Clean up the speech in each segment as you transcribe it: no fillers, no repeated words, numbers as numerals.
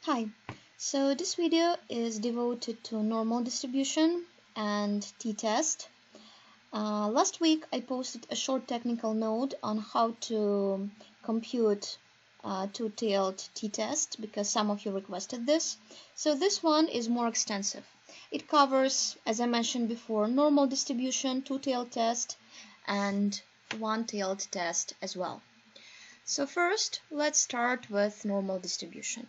Hi, so this video is devoted to normal distribution and t-test. Last week I posted a short technical note on how to compute two-tailed t-test because some of you requested this. So this one is more extensive. It covers, as I mentioned before, normal distribution, two-tailed test, and one-tailed test as well. So first, let's start with normal distribution.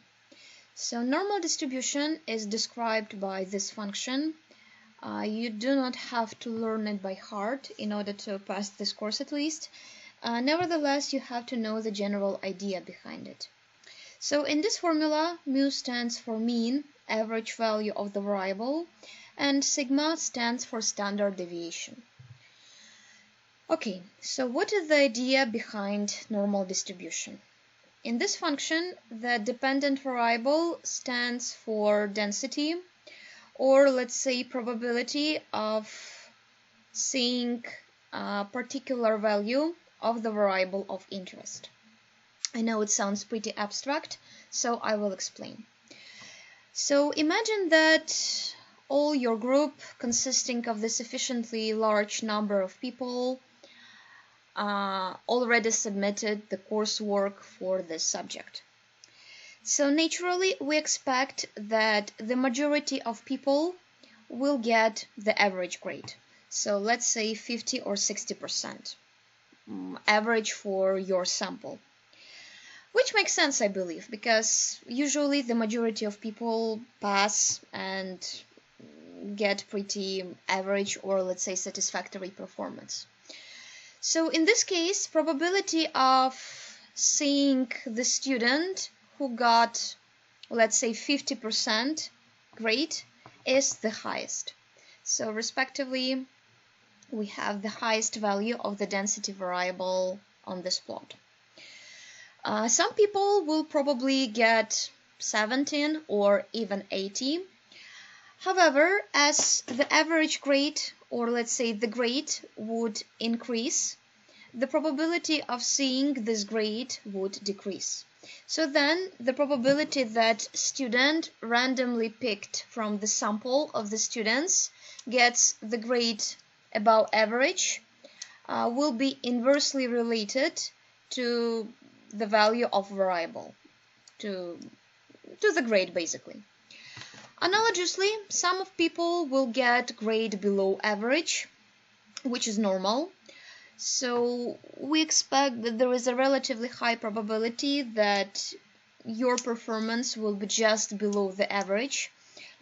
So normal distribution is described by this function. You do not have to learn it by heart in order to pass this course at least. Nevertheless, you have to know the general idea behind it. So in this formula, mu stands for mean, average value of the variable, and sigma stands for standard deviation. Okay, so what is the idea behind normal distribution? In this function, the dependent variable stands for density, or let's say probability of seeing a particular value of the variable of interest. I know it sounds pretty abstract, so I will explain. So imagine that all your group consisting of the sufficiently large number of people already submitted the coursework for this subject. So naturally, we expect that the majority of people will get the average grade. So let's say 50 or 60% average for your sample. Which makes sense, I believe, because usually the majority of people pass and get pretty average or let's say satisfactory performance. So in this case, probability of seeing the student who got, let's say, 50% grade is the highest. So respectively, we have the highest value of the density variable on this plot. Some people will probably get 17 or even 80. However, as the average grade, or let's say the grade, would increase, the probability of seeing this grade would decrease. So then the probability that student randomly picked from the sample of the students gets the grade above average will be inversely related to the value of variable, to the grade basically. Analogously, some of people will get grade below average, which is normal. So we expect that there is a relatively high probability that your performance will be just below the average.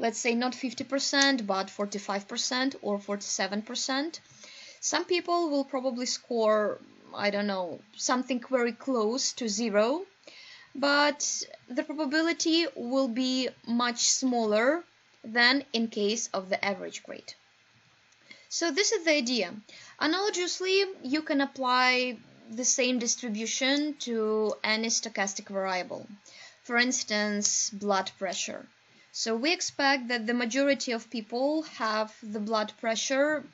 Let's say not 50%, but 45% or 47%. Some people will probably score, I don't know, something very close to zero, but the probability will be much smaller than in case of the average grade. So this is the idea. Analogously, you can apply the same distribution to any stochastic variable. For instance, blood pressure. So we expect that the majority of people have the blood pressure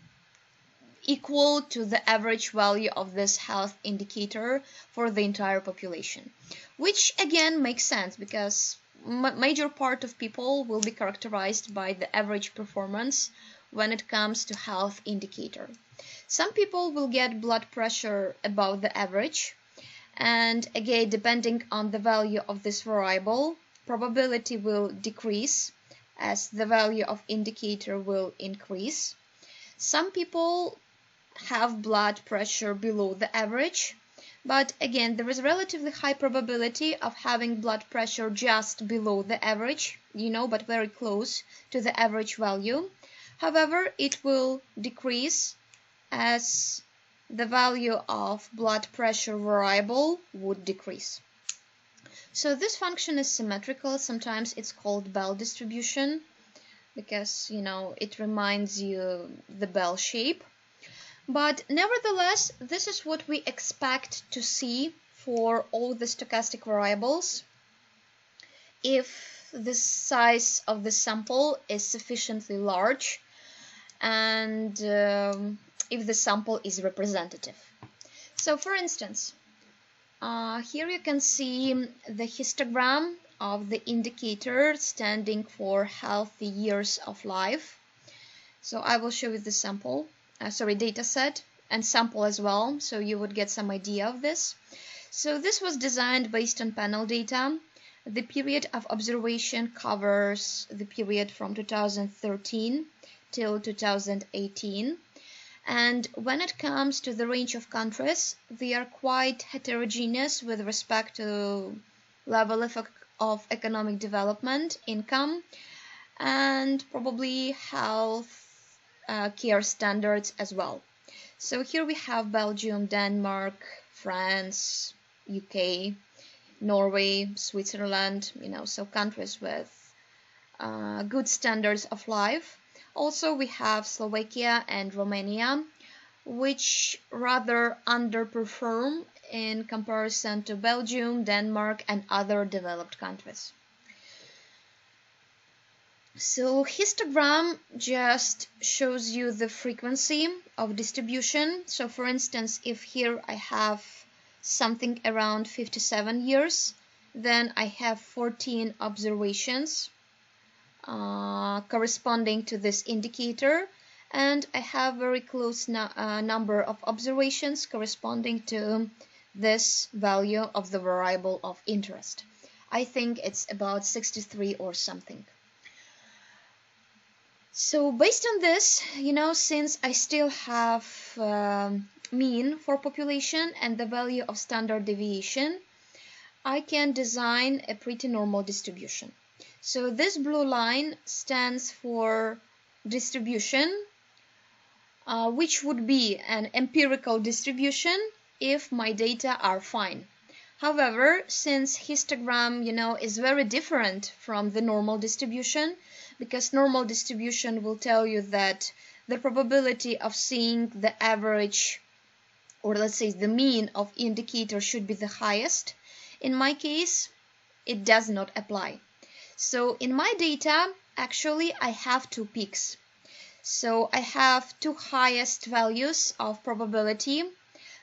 equal to the average value of this health indicator for the entire population, which again makes sense because major part of people will be characterized by the average performance when it comes to health indicator. Some people will get blood pressure above the average, and again, depending on the value of this variable, probability will decrease as the value of indicator will increase. Some people have blood pressure below the average, but again, there is a relatively high probability of having blood pressure just below the average, but very close to the average value. However, it will decrease as the value of blood pressure variable would decrease. So this function is symmetrical. Sometimes it's called bell distribution because, it reminds you the bell shape. But nevertheless, this is what we expect to see for all the stochastic variables if the size of the sample is sufficiently large and if the sample is representative. So for instance, here you can see the histogram of the indicator standing for healthy years of life. So I will show you the data set and sample as well, so you would get some idea of this. So this was designed based on panel data. The period of observation covers the period from 2013 till 2018. And when it comes to the range of countries, they are quite heterogeneous with respect to level of economic development, income, and probably health care standards as well. So here we have Belgium, Denmark, France, UK, Norway, Switzerland, so countries with good standards of life. Also, we have Slovakia and Romania, which rather underperform in comparison to Belgium, Denmark, and other developed countries. So histogram just shows you the frequency of distribution. So for instance, if here I have something around 57 years, then I have 14 observations corresponding to this indicator, and I have very close number of observations corresponding to this value of the variable of interest. I think it's about 63 or something. So based on this, since I still have mean for population and the value of standard deviation, I can design a pretty normal distribution. So this blue line stands for distribution, which would be an empirical distribution if my data are fine. However, since histogram, is very different from the normal distribution, because normal distribution will tell you that the probability of seeing the average, or let's say the mean of indicator should be the highest. In my case, it does not apply. So in my data, actually, I have two peaks. So I have two highest values of probability.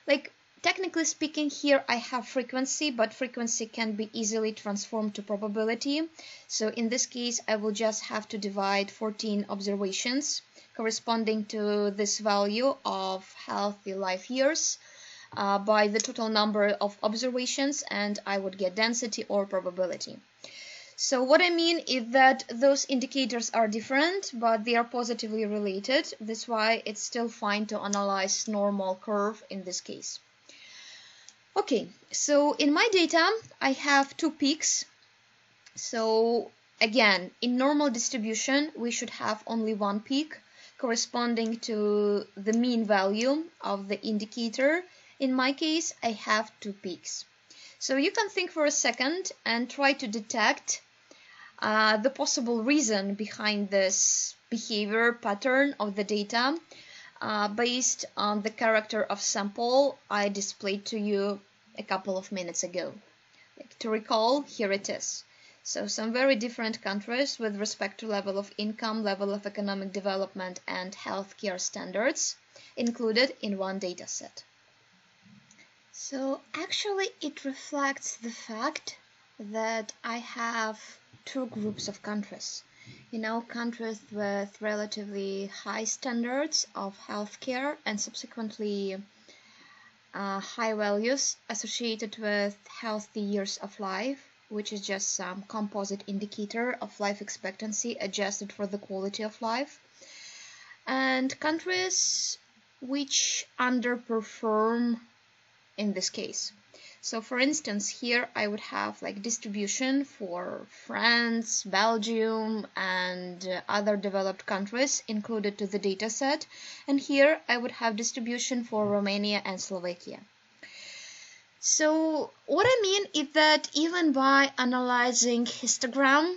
Like, technically speaking, here I have frequency, but frequency can be easily transformed to probability. So in this case, I will just have to divide 14 observations corresponding to this value of healthy life years by the total number of observations, and I would get density or probability. So what I mean is that those indicators are different, but they are positively related. That's why it's still fine to analyze normal curve in this case. Okay, so in my data, I have two peaks. So again, in normal distribution, we should have only one peak corresponding to the mean value of the indicator. In my case, I have two peaks. So you can think for a second and try to detect the possible reason behind this behavior pattern of the data based on the character of sample I displayed to you a couple of minutes ago. To recall, here it is. So some very different countries with respect to level of income, level of economic development, and healthcare standards included in one data set. So actually it reflects the fact that I have two groups of countries. Countries with relatively high standards of healthcare and subsequently high values associated with healthy years of life, which is just some composite indicator of life expectancy adjusted for the quality of life, and countries which underperform in this case. So for instance, here I would have like distribution for France, Belgium, and other developed countries included to the data set. And here I would have distribution for Romania and Slovakia. So what I mean is that even by analyzing histogram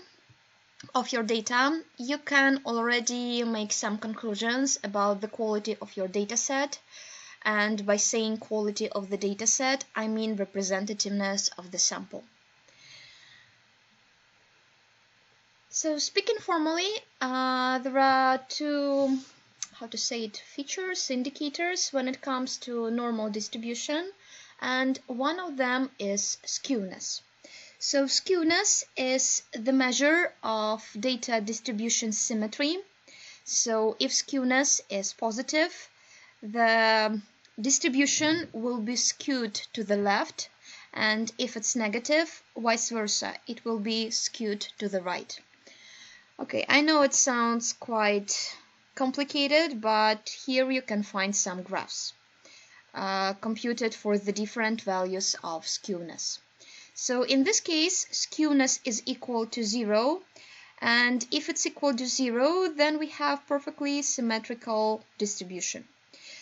of your data, you can already make some conclusions about the quality of your data set. And by saying quality of the dataset, I mean representativeness of the sample. So speaking formally, there are two, features, indicators when it comes to normal distribution, and one of them is skewness. So skewness is the measure of data distribution symmetry. So if skewness is positive, the distribution will be skewed to the left, and if it's negative, vice versa, it will be skewed to the right. Okay, I know it sounds quite complicated, but here you can find some graphs computed for the different values of skewness. So in this case, skewness is equal to 0, and if it's equal to 0, then we have perfectly symmetrical distribution.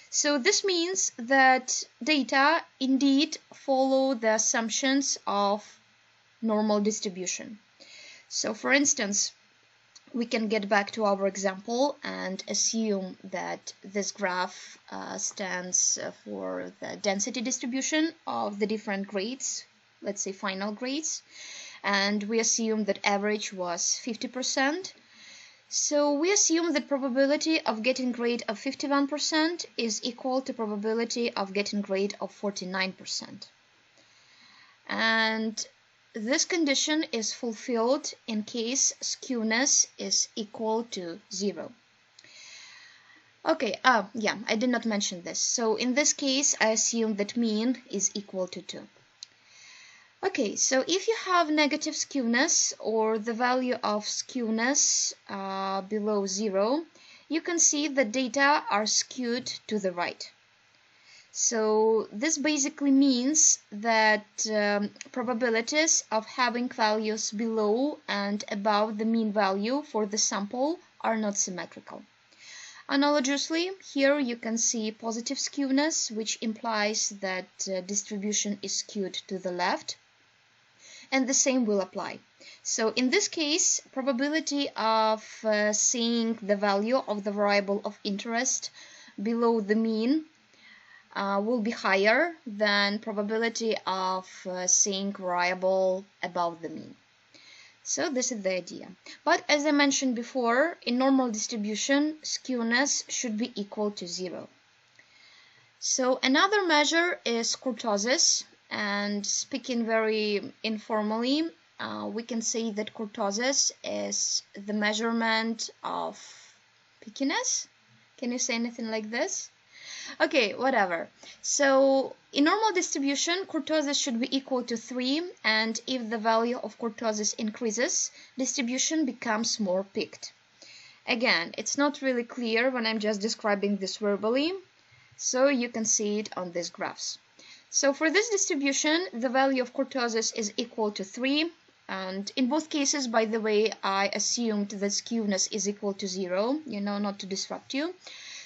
So this means that data indeed follow the assumptions of normal distribution. So for instance, we can get back to our example and assume that this graph stands for the density distribution of the different grades, let's say final grades, and we assume that average was 50%. So we assume that probability of getting grade of 51% is equal to probability of getting grade of 49%. And this condition is fulfilled in case skewness is equal to 0. Okay, yeah, I did not mention this. So in this case, I assume that mean is equal to 2. Okay, so if you have negative skewness or the value of skewness below 0, you can see that data are skewed to the right. So this basically means that probabilities of having values below and above the mean value for the sample are not symmetrical. Analogously, here you can see positive skewness, which implies that distribution is skewed to the left, and the same will apply. So in this case, probability of seeing the value of the variable of interest below the mean will be higher than probability of seeing variable above the mean. So this is the idea. But as I mentioned before, in normal distribution, skewness should be equal to 0. So another measure is kurtosis, and speaking very informally, we can say that kurtosis is the measurement of pickiness. Can you say anything like this? Okay, whatever. So in normal distribution, kurtosis should be equal to 3, and if the value of kurtosis increases, distribution becomes more picked. Again, it's not really clear when I'm just describing this verbally, so you can see it on these graphs. So for this distribution, the value of kurtosis is equal to 3, and in both cases, by the way, I assumed that skewness is equal to 0, not to disrupt you.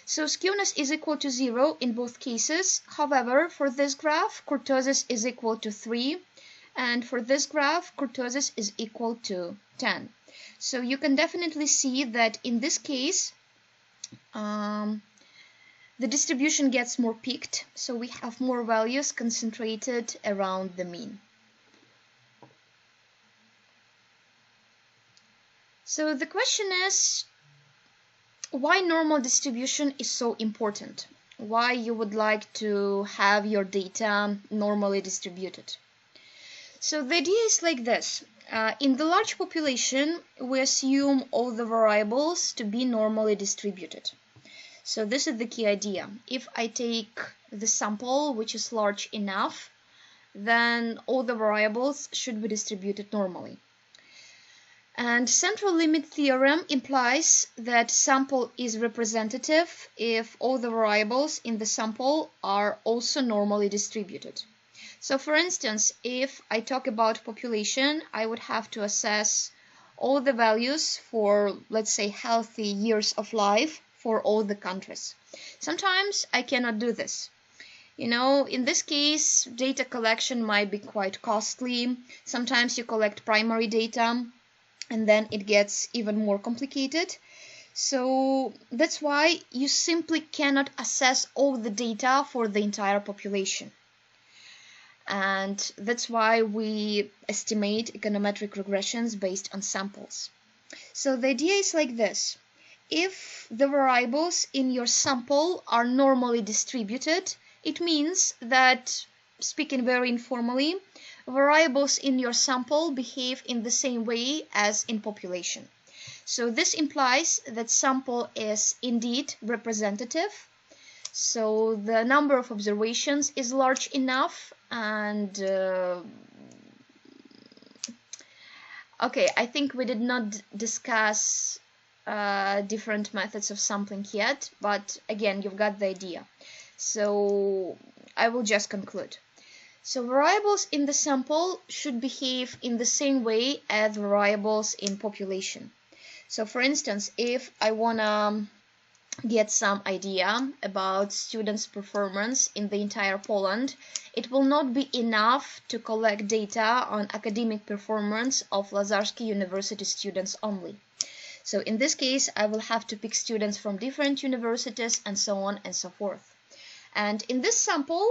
So skewness is equal to 0 in both cases. However, for this graph, kurtosis is equal to 3, and for this graph, kurtosis is equal to 10. So you can definitely see that in this case, the distribution gets more peaked, so we have more values concentrated around the mean. So the question is, why normal distribution is so important? Why you would like to have your data normally distributed? So the idea is like this. In the large population, we assume all the variables to be normally distributed. So this is the key idea. If I take the sample which is large enough, then all the variables should be distributed normally. And central limit theorem implies that sample is representative if all the variables in the sample are also normally distributed. So for instance, if I talk about population, I would have to assess all the values for, let's say, healthy years of life for all the countries. Sometimes I cannot do this. In this case, data collection might be quite costly. Sometimes you collect primary data, and then it gets even more complicated. So that's why you simply cannot assess all the data for the entire population. And that's why we estimate econometric regressions based on samples. So the idea is like this. If the variables in your sample are normally distributed, it means that, speaking very informally, variables in your sample behave in the same way as in population. So this implies that sample is indeed representative. So the number of observations is large enough, and okay, I think we did not discuss different methods of sampling yet, but again, you've got the idea. So I will just conclude. So variables in the sample should behave in the same way as variables in population. So for instance, if I wanna get some idea about students' performance in the entire Poland, it will not be enough to collect data on academic performance of Lazarski University students only. So in this case, I will have to pick students from different universities and so on and so forth. And in this sample,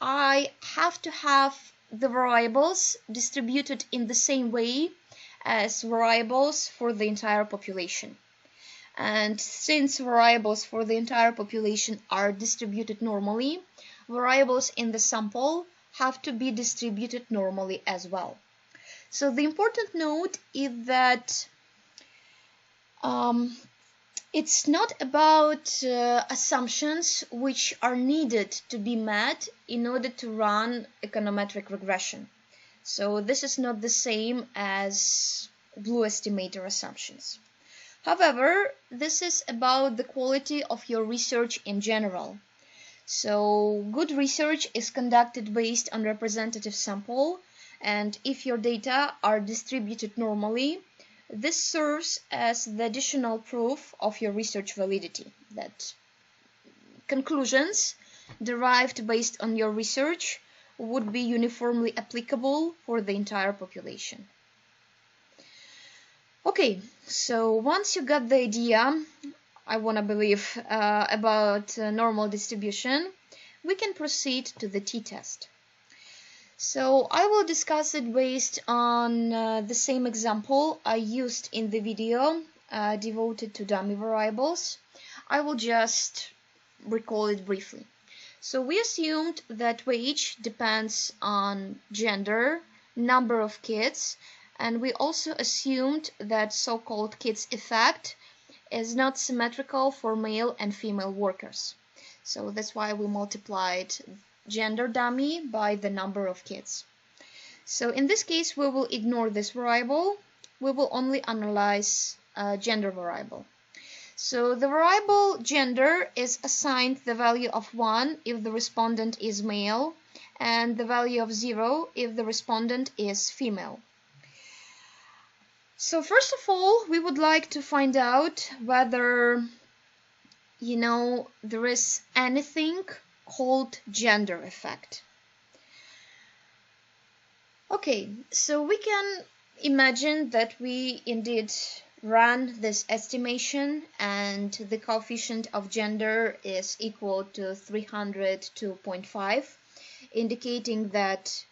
I have to have the variables distributed in the same way as variables for the entire population. And since variables for the entire population are distributed normally, variables in the sample have to be distributed normally as well. So the important note is that it's not about assumptions which are needed to be met in order to run econometric regression. So this is not the same as blue estimator assumptions. However, this is about the quality of your research in general. So good research is conducted based on representative sample, and if your data are distributed normally, this serves as the additional proof of your research validity, that conclusions derived based on your research would be uniformly applicable for the entire population. Okay, so once you got the idea, I want to believe, about normal distribution, we can proceed to the t-test. So I will discuss it based on the same example I used in the video devoted to dummy variables. I will just recall it briefly. So we assumed that wage depends on gender, number of kids, and we also assumed that so-called kids effect is not symmetrical for male and female workers. So that's why we multiplied gender dummy by the number of kids. So in this case, we will ignore this variable. We will only analyze gender variable. So the variable gender is assigned the value of 1 if the respondent is male, and the value of 0 if the respondent is female. So first of all, we would like to find out whether, there is anything called gender effect. Okay, so we can imagine that we indeed run this estimation and the coefficient of gender is equal to 302.5, indicating that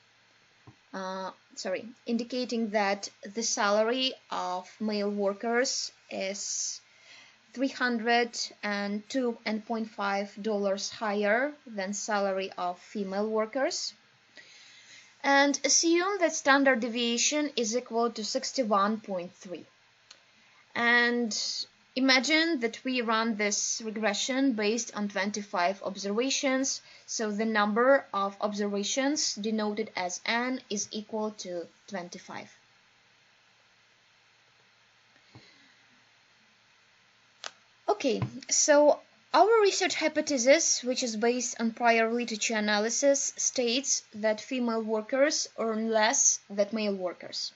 the salary of male workers is $302.5 higher than salary of female workers, and assume that standard deviation is equal to 61.3. And imagine that we run this regression based on 25 observations, so the number of observations denoted as n is equal to 25. Okay, so our research hypothesis, which is based on prior literature analysis, states that female workers earn less than male workers.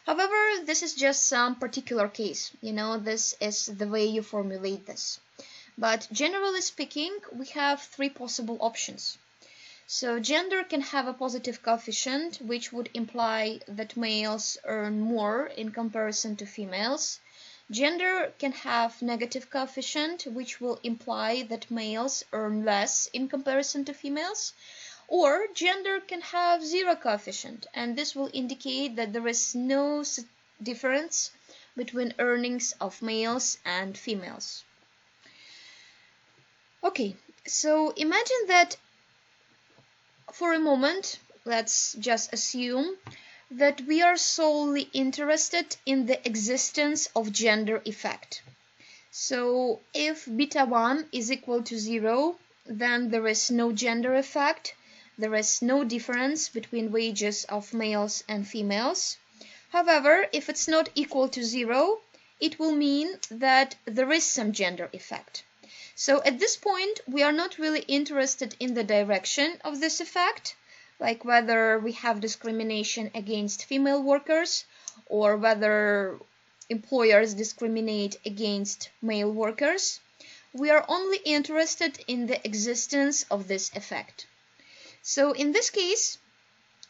However, this is just some particular case. This is the way you formulate this. But generally speaking, we have 3 possible options. So gender can have a positive coefficient, which would imply that males earn more in comparison to females. Gender can have negative coefficient, which will imply that males earn less in comparison to females. Or gender can have 0 coefficient, and this will indicate that there is no difference between earnings of males and females. Okay, so imagine that for a moment let's just assume that we are solely interested in the existence of gender effect. So if beta 1 is equal to 0, then there is no gender effect, there is no difference between wages of males and females. However, if it's not equal to 0, it will mean that there is some gender effect. So at this point, we are not really interested in the direction of this effect, like whether we have discrimination against female workers or whether employers discriminate against male workers. We are only interested in the existence of this effect. So in this case,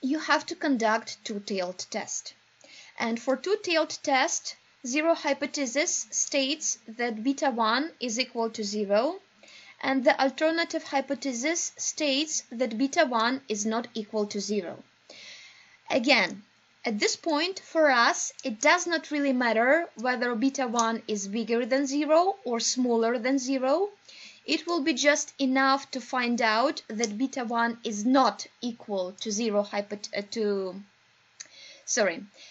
you have to conduct two-tailed test. And for two-tailed test, zero hypothesis states that beta 1 is equal to 0, and the alternative hypothesis states that beta 1 is not equal to 0. Again, at this point, for us, it does not really matter whether beta 1 is bigger than 0 or smaller than 0. It will be just enough to find out that beta 1 is not equal to 0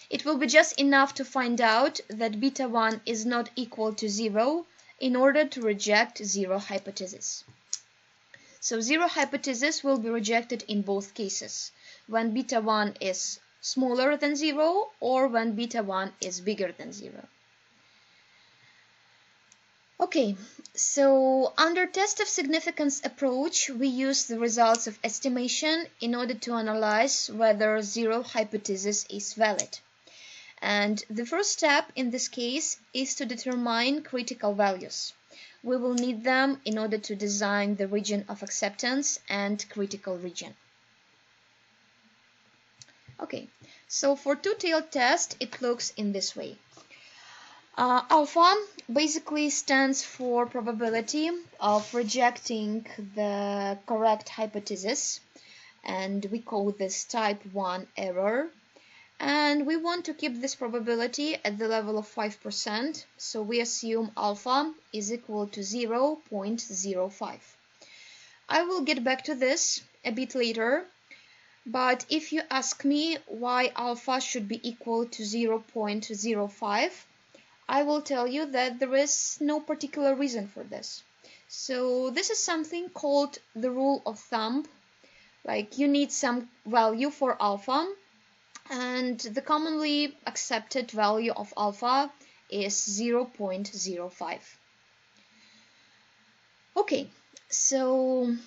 It will be just enough to find out that beta 1 is not equal to 0 in order to reject zero hypothesis. So zero hypothesis will be rejected in both cases, when beta 1 is smaller than 0 or when beta 1 is bigger than 0. Okay, so under test of significance approach, we use the results of estimation in order to analyze whether zero hypothesis is valid. And the first step in this case is to determine critical values. We will need them in order to design the region of acceptance and critical region. Okay, so for two-tailed test, it looks in this way. Alpha basically stands for probability of rejecting the correct hypothesis, and we call this type 1 error. And we want to keep this probability at the level of 5%, so we assume alpha is equal to 0.05. I will get back to this a bit later, but if you ask me why alpha should be equal to 0.05, I will tell you that there is no particular reason for this. So this is something called the rule of thumb, like you need some value for alpha, and the commonly accepted value of alpha is 0.05. Okay, so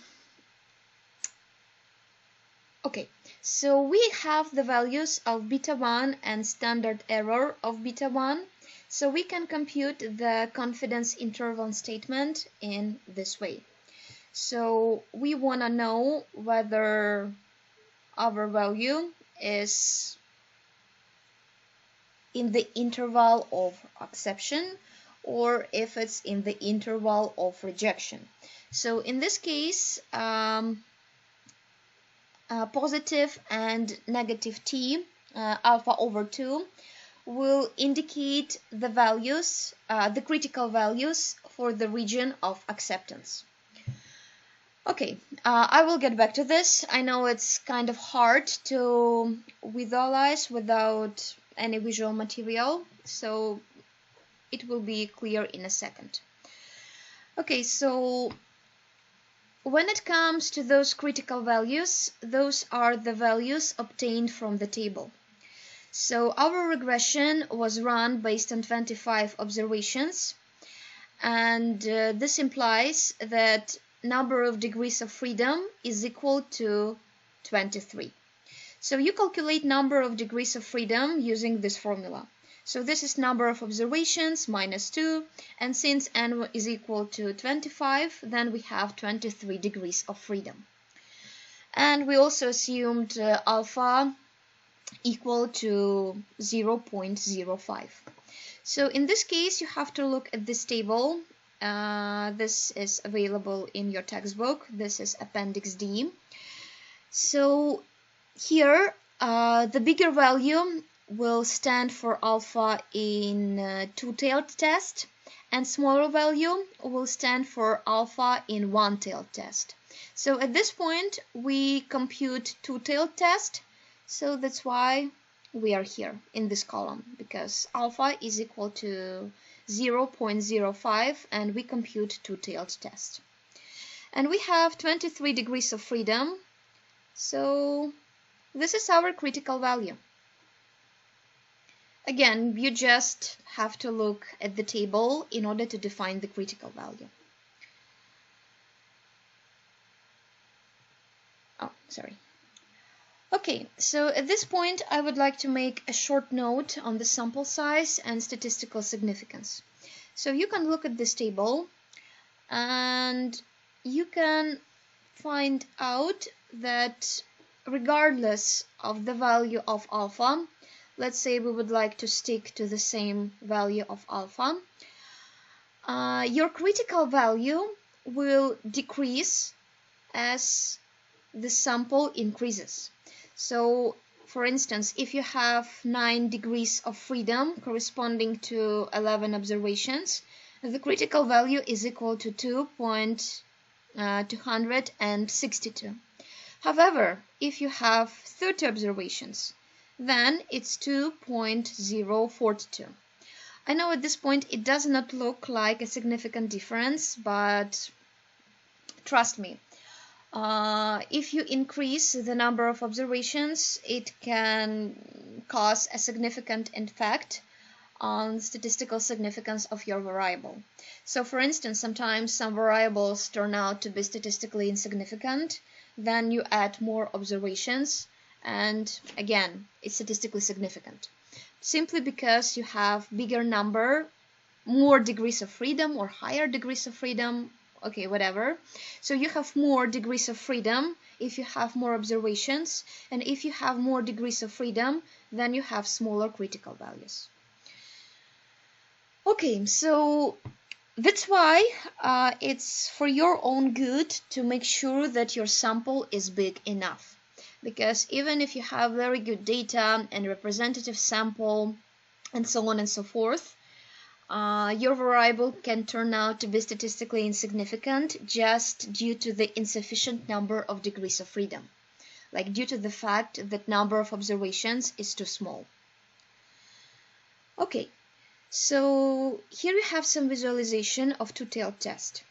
we have the values of beta 1 and standard error of beta 1, so we can compute the confidence interval statement in this way. So we want to know whether our value is in the interval of acceptance or if it's in the interval of rejection. So in this case, positive and negative t, alpha over 2, will indicate the values, the critical values for the region of acceptance. Okay, I will get back to this. I know it's kind of hard to visualize without any visual material, so it will be clear in a second. Okay, so when it comes to those critical values, those are the values obtained from the table. So our regression was run based on 25 observations, and this implies that number of degrees of freedom is equal to 23. So you calculate number of degrees of freedom using this formula. So this is number of observations minus 2, and since n is equal to 25, then we have 23 degrees of freedom. And we also assumed alpha equal to 0.05. So in this case, you have to look at this table. This is available in your textbook. This is Appendix D. So here, the bigger value will stand for alpha in two-tailed test, and smaller value will stand for alpha in one-tailed test. So at this point we compute two-tailed test, so that's why we are here in this column, because alpha is equal to 0.05 and we compute two-tailed test. And we have 23 degrees of freedom, so this is our critical value. Again, you just have to look at the table in order to define the critical value. Oh, sorry. Okay, so at this point I would like to make a short note on the sample size and statistical significance. So you can look at this table and you can find out that regardless of the value of alpha, let's say we would like to stick to the same value of alpha, your critical value will decrease as the sample increases. So, for instance, if you have 9 degrees of freedom corresponding to 11 observations, the critical value is equal to 2.262. However, if you have 30 observations, then it's 2.042. I know at this point it does not look like a significant difference, but trust me, if you increase the number of observations, it can cause a significant effect on statistical significance of your variable. So for instance, sometimes some variables turn out to be statistically insignificant, then you add more observations, and again, it's statistically significant. Simply because you have bigger number, more degrees of freedom or higher degrees of freedom, okay, whatever. So you have more degrees of freedom if you have more observations, and if you have more degrees of freedom, then you have smaller critical values. Okay, so that's why it's for your own good to make sure that your sample is big enough. Because even if you have very good data and representative sample and so on and so forth, your variable can turn out to be statistically insignificant just due to the insufficient number of degrees of freedom, like due to the fact that number of observations is too small. Okay, so here we have some visualization of two-tailed test.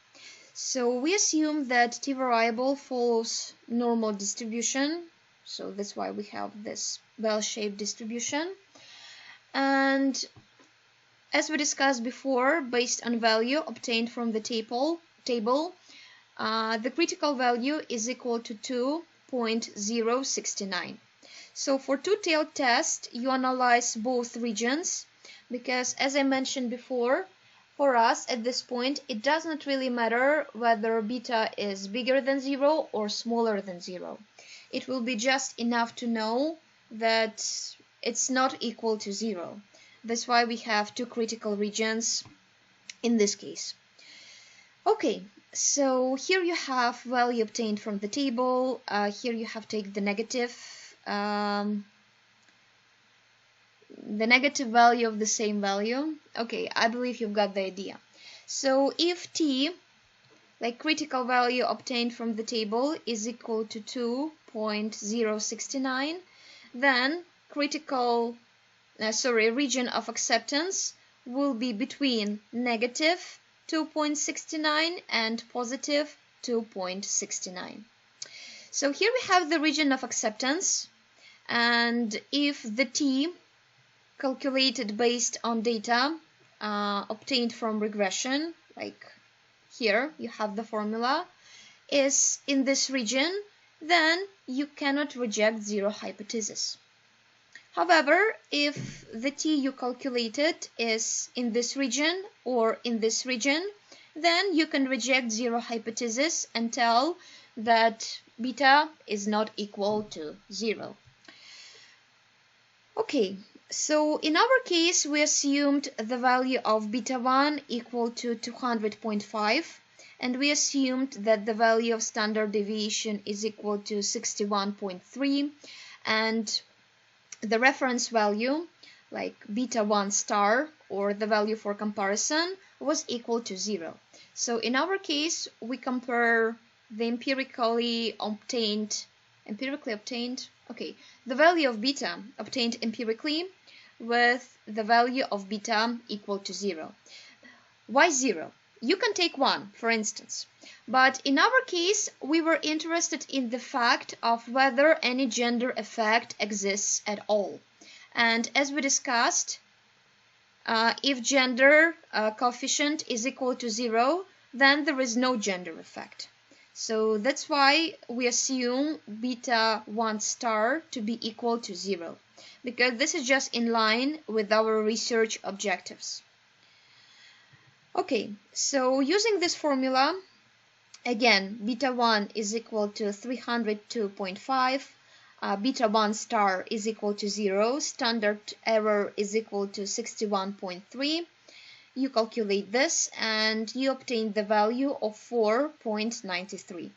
So we assume that t variable follows normal distribution, so that's why we have this bell-shaped distribution, and as we discussed before, based on value obtained from the table, the critical value is equal to 2.069. So for two-tailed test, you analyze both regions, because as I mentioned before, for us at this point, it does not really matter whether beta is bigger than 0 or smaller than 0. It will be just enough to know that it's not equal to 0. That's why we have two critical regions in this case. Okay, so here you have value obtained from the table. Here you have taken the negative value of the same value. Okay, I believe you've got the idea. So if t, like critical value obtained from the table, is equal to 2.069, then region of acceptance will be between negative 2.69 and positive 2.69. So here we have the region of acceptance, and if the t calculated based on data obtained from regression, like here you have the formula, is in this region, then you cannot reject zero hypothesis. However, if the t you calculated is in this region or in this region, then you can reject zero hypothesis and tell that beta is not equal to 0. Okay, so in our case, we assumed the value of beta 1 equal to 200.5, and we assumed that the value of standard deviation is equal to 61.3, and the reference value like beta 1 star, or the value for comparison, was equal to 0. So in our case, we compare the empirically obtained, the value of beta obtained empirically with the value of beta equal to 0. Why 0? You can take 1, for instance. But in our case, we were interested in the fact of whether any gender effect exists at all. And as we discussed, if gender coefficient is equal to 0, then there is no gender effect. So that's why we assume beta 1 star to be equal to 0, because this is just in line with our research objectives. Okay, so using this formula, again, beta 1 is equal to 302.5, beta 1 star is equal to 0, standard error is equal to 61.3. You calculate this and you obtain the value of 4.93.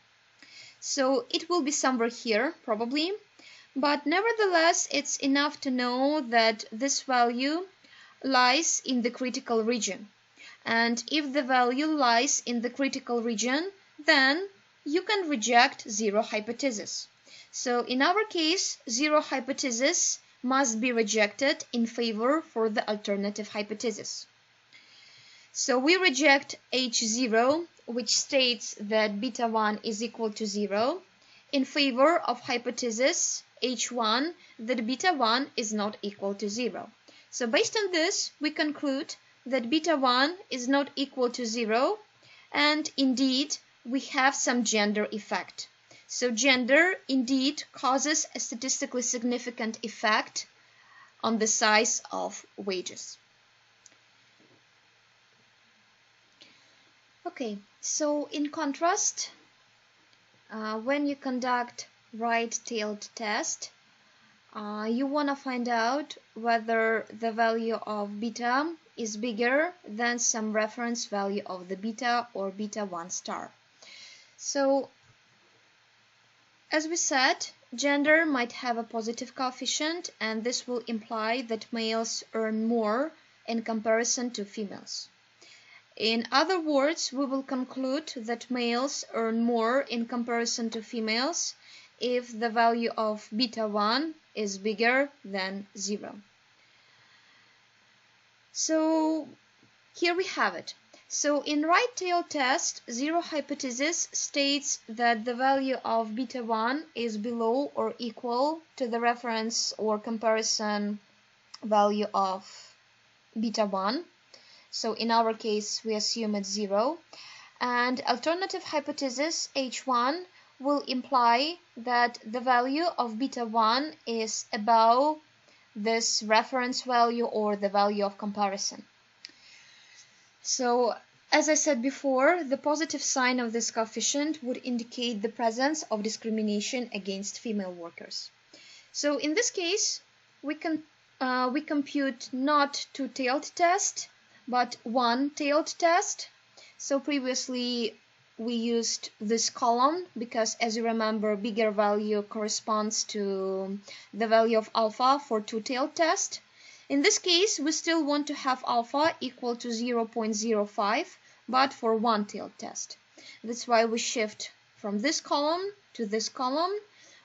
So it will be somewhere here, probably, but nevertheless, it's enough to know that this value lies in the critical region. And if the value lies in the critical region, then you can reject zero hypothesis. So in our case, zero hypothesis must be rejected in favor for the alternative hypothesis. So we reject H0, which states that beta 1 is equal to 0, in favor of hypothesis H1 that beta 1 is not equal to 0. So based on this, we conclude that beta 1 is not equal to 0, and indeed we have some gender effect. So gender indeed causes a statistically significant effect on the size of wages. Okay, so in contrast, when you conduct right-tailed test, you want to find out whether the value of beta is bigger than some reference value of the beta or beta 1 star. So, as we said, gender might have a positive coefficient, and this will imply that males earn more in comparison to females. In other words, we will conclude that males earn more in comparison to females if the value of beta 1 is bigger than 0. So here we have it. So in right-tailed test, zero hypothesis states that the value of beta 1 is below or equal to the reference or comparison value of beta 1. So in our case, we assume it's 0. And alternative hypothesis H1 will imply that the value of beta 1 is above this reference value or the value of comparison. So, as I said before, the positive sign of this coefficient would indicate the presence of discrimination against female workers. So in this case, we compute not two-tailed test, but one-tailed test. So previously we used this column because, as you remember, bigger value corresponds to the value of alpha for two-tailed test. In this case, we still want to have alpha equal to 0.05, but for one-tailed test. That's why we shift from this column to this column.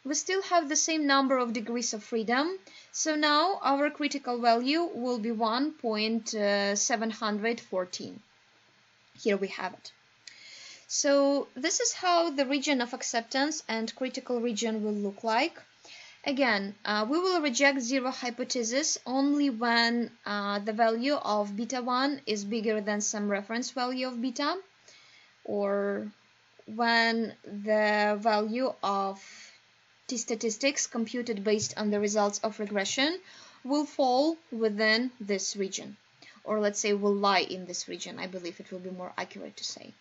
We still have the same number of degrees of freedom, so now our critical value will be 1.714. Here we have it. So this is how the region of acceptance and critical region will look like. Again, we will reject zero hypothesis only when the value of beta 1 is bigger than some reference value of beta, or when the value of t-statistics computed based on the results of regression will fall within this region, or let's say will lie in this region. I believe it will be more accurate to say.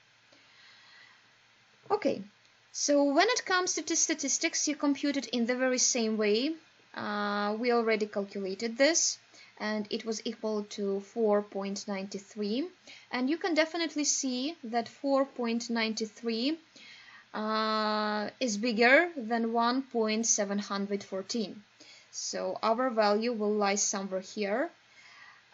Okay, so when it comes to t-statistics, you compute it in the very same way. We already calculated this, and it was equal to 4.93, and you can definitely see that 4.93 is bigger than 1.714. So our value will lie somewhere here,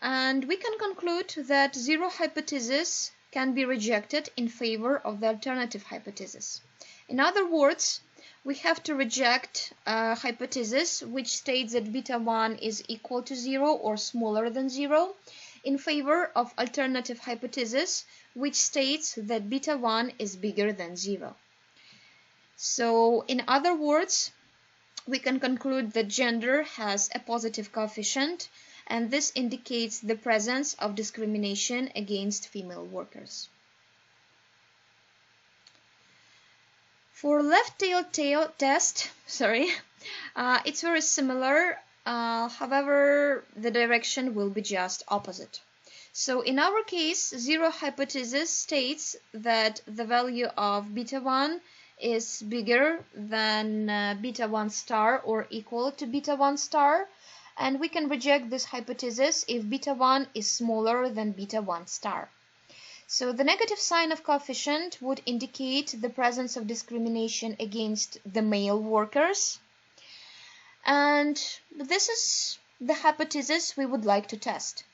And we can conclude that zero hypothesis can be rejected in favor of the alternative hypothesis. In other words, we have to reject a hypothesis which states that beta 1 is equal to 0 or smaller than 0 in favor of alternative hypothesis which states that beta 1 is bigger than 0. So in other words, we can conclude that gender has a positive coefficient, and this indicates the presence of discrimination against female workers. For left tail test, it's very similar, however, the direction will be just opposite. So in our case, zero hypothesis states that the value of beta 1 is bigger than beta 1 star or equal to beta 1 star, and we can reject this hypothesis if beta 1 is smaller than beta 1 star. So the negative sign of coefficient would indicate the presence of discrimination against the male workers, and this is the hypothesis we would like to test.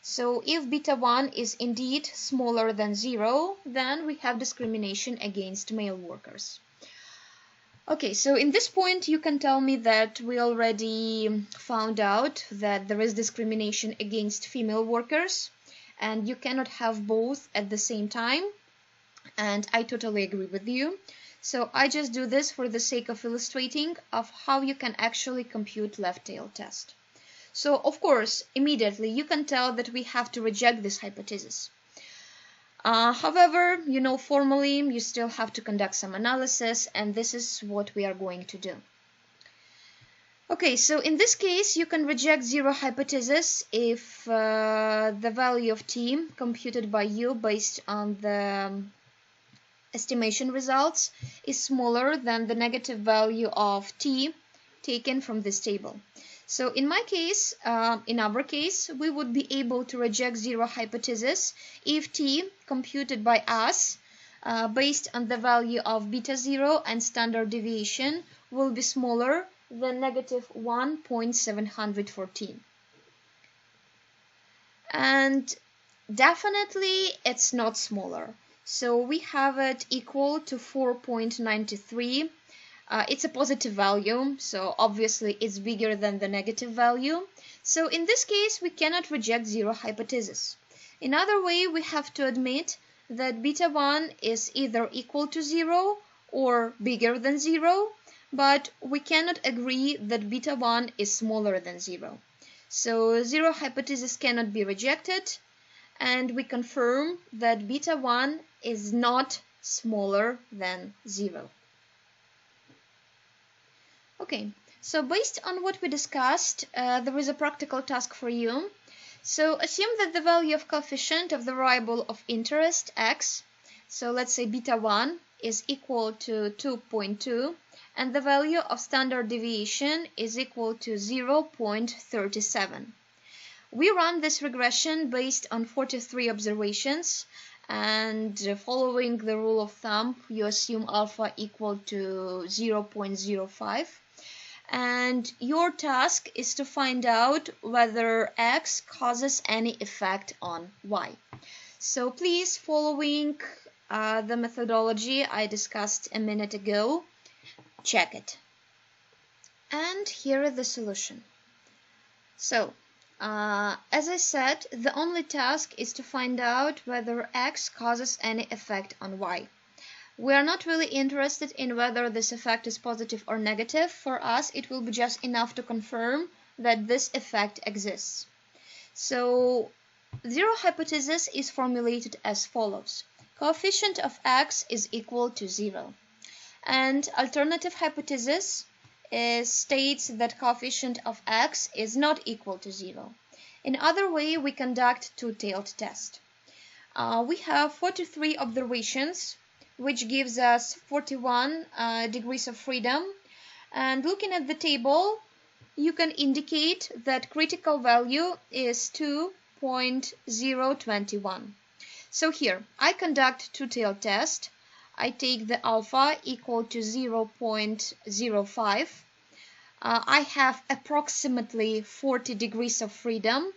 So if beta 1 is indeed smaller than 0, then we have discrimination against male workers. Okay, so in this point you can tell me that we already found out that there is discrimination against female workers, and you cannot have both at the same time, and I totally agree with you. So I just do this for the sake of illustrating of how you can actually compute left tail test. So of course, immediately you can tell that we have to reject this hypothesis. However, formally you still have to conduct some analysis, and this is what we are going to do. Okay, so in this case, you can reject zero hypothesis if the value of t computed by you based on the estimation results is smaller than the negative value of t taken from this table. So in my case, in our case, we would be able to reject zero hypothesis if t computed by us based on the value of beta 0 and standard deviation will be smaller than negative 1.714. And definitely it's not smaller. So we have it equal to 4.93. It's a positive value, so obviously it's bigger than the negative value. So in this case, we cannot reject zero hypothesis. Another way, we have to admit that beta 1 is either equal to 0 or bigger than 0, but we cannot agree that beta 1 is smaller than 0. So zero hypothesis cannot be rejected, and we confirm that beta 1 is not smaller than 0. Okay, so based on what we discussed, there is a practical task for you. So assume that the value of coefficient of the variable of interest x, so let's say beta 1, is equal to 2.2, and the value of standard deviation is equal to 0.37. We run this regression based on 43 observations, and following the rule of thumb, you assume alpha equal to 0.05. And your task is to find out whether x causes any effect on y. So please, following the methodology I discussed a minute ago, check it. And here is the solution. So, as I said, the only task is to find out whether x causes any effect on y. We are not really interested in whether this effect is positive or negative. For us, it will be just enough to confirm that this effect exists. So, zero hypothesis is formulated as follows. Coefficient of x is equal to 0. And alternative hypothesis states that coefficient of x is not equal to 0. In other way, we conduct two-tailed test. We have 43 observations, which gives us 41 degrees of freedom. And looking at the table, you can indicate that critical value is 2.021. So here, I conduct two-tailed test. I take the alpha equal to 0.05. I have approximately 40 degrees of freedom.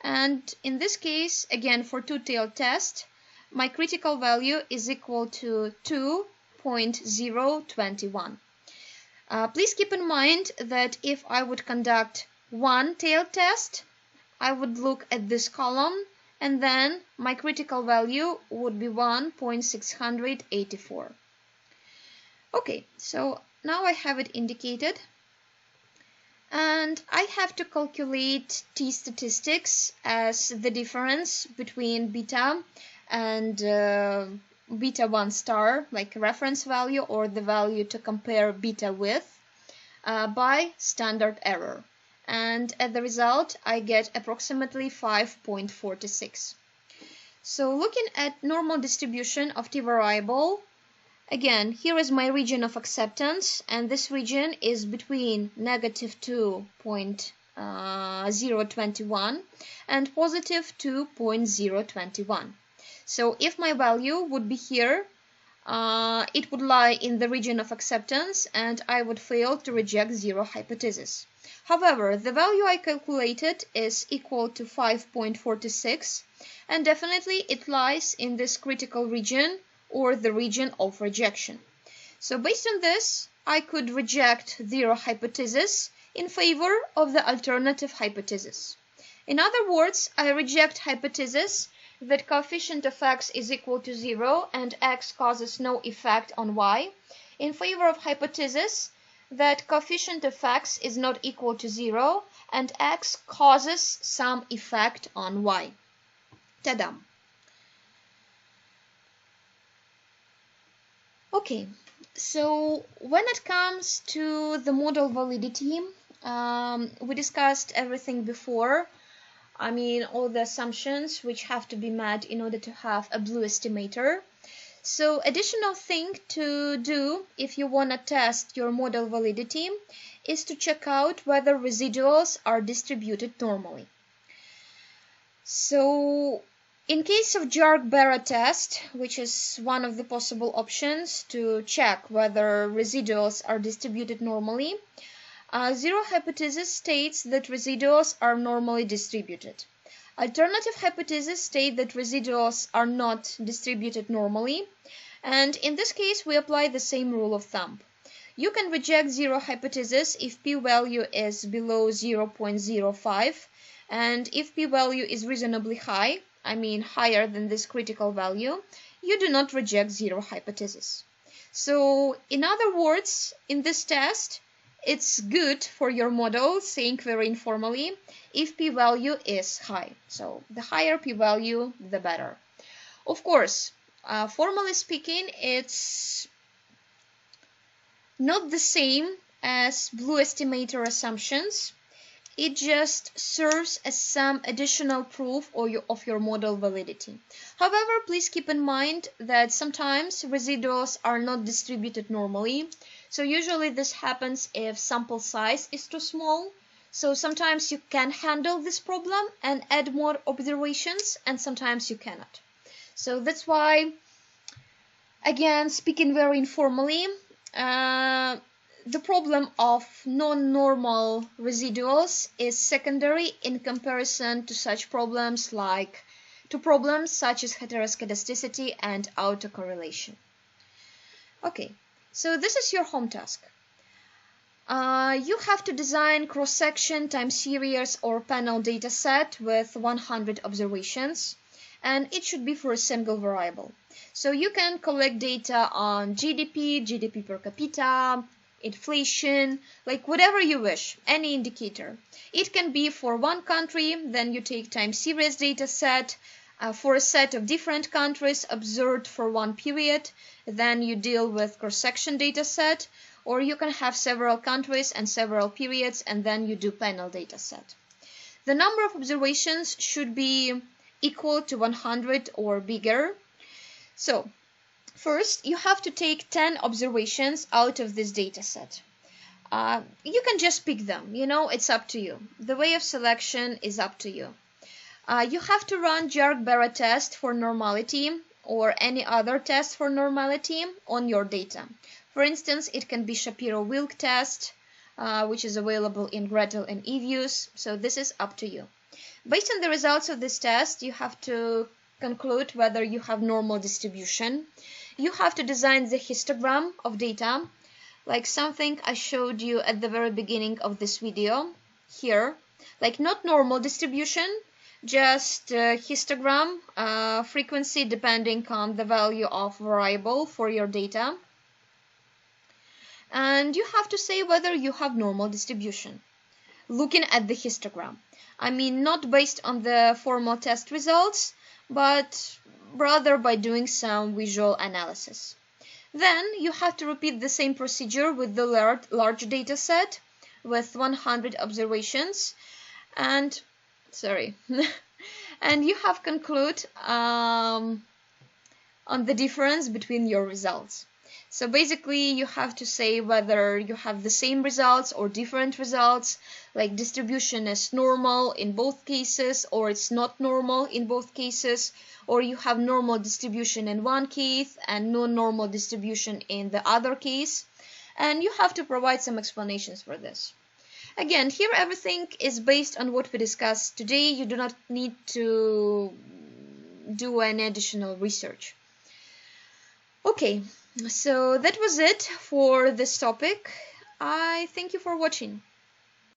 And in this case, again for two-tailed test, my critical value is equal to 2.021. Please keep in mind that if I would conduct one-tailed test, I would look at this column, and then my critical value would be 1.684. Okay, so now I have it indicated. And I have to calculate t statistics as the difference between beta and beta 1 star, like reference value or the value to compare beta with, by standard error. And as the result, I get approximately 5.46. So looking at normal distribution of t variable, again, here is my region of acceptance, and this region is between negative 2.021 and positive 2.021. So if my value would be here, it would lie in the region of acceptance, and I would fail to reject zero hypothesis. However, the value I calculated is equal to 5.46, and definitely it lies in this critical region, or the region of rejection. So based on this, I could reject zero hypothesis in favor of the alternative hypothesis. In other words, I reject hypothesis that coefficient of x is equal to 0 and x causes no effect on y, in favor of hypothesis that coefficient of x is not equal to 0 and x causes some effect on y. Ta-da! Okay, so when it comes to the model validity, we discussed everything before. I mean, all the assumptions which have to be met in order to have a blue estimator. So additional thing to do if you want to test your model validity is to check out whether residuals are distributed normally. So in case of Jarque-Bera test, which is one of the possible options to check whether residuals are distributed normally, zero hypothesis states that residuals are normally distributed. Alternative hypothesis state that residuals are not distributed normally, and in this case we apply the same rule of thumb. You can reject zero hypothesis if p-value is below 0.05, and if p-value is reasonably high, I mean higher than this critical value, you do not reject zero hypothesis. So in other words, in this test, it's good for your model, saying very informally, if p-value is high. So the higher p-value, the better. Of course, formally speaking, it's not the same as blue estimator assumptions. It just serves as some additional proof of your model validity. However, please keep in mind that sometimes residuals are not distributed normally. So usually this happens if sample size is too small. So sometimes you can handle this problem and add more observations, and sometimes you cannot. So that's why, again, speaking very informally, the problem of non-normal residuals is secondary in comparison to such problems such as heteroscedasticity and autocorrelation. Okay, so this is your home task. You have to design cross-section time series or panel dataset with 100 observations, and it should be for a single variable. So you can collect data on GDP per capita, inflation, like whatever you wish, any indicator. It can be for one country, then you take time series data set for a set of different countries observed for one period, then you deal with cross-section data set, or you can have several countries and several periods, and then you do panel data set. The number of observations should be equal to 100 or bigger. So first, you have to take 10 observations out of this data set. You can just pick them, it's up to you. The way of selection is up to you. You have to run Jarque-Bera test for normality or any other test for normality on your data. For instance, it can be Shapiro-Wilk test, which is available in Gretel and eViews, so this is up to you. Based on the results of this test, you have to conclude whether you have normal distribution. You have to design the histogram of data, like something I showed you at the very beginning of this video here, like not normal distribution, just histogram frequency depending on the value of variable for your data. And you have to say whether you have normal distribution, looking at the histogram. I mean, not based on the formal test results, but rather by doing some visual analysis. Then you have to repeat the same procedure with the large data set with 100 observations, and and you have conclude on the difference between your results. So basically you have to say whether you have the same results or different results, like distribution is normal in both cases or it's not normal in both cases, or you have normal distribution in one case and no normal distribution in the other case, and you have to provide some explanations for this. Again, here everything is based on what we discussed today. You do not need to do any additional research. Okay, so that was it for this topic. I thank you for watching.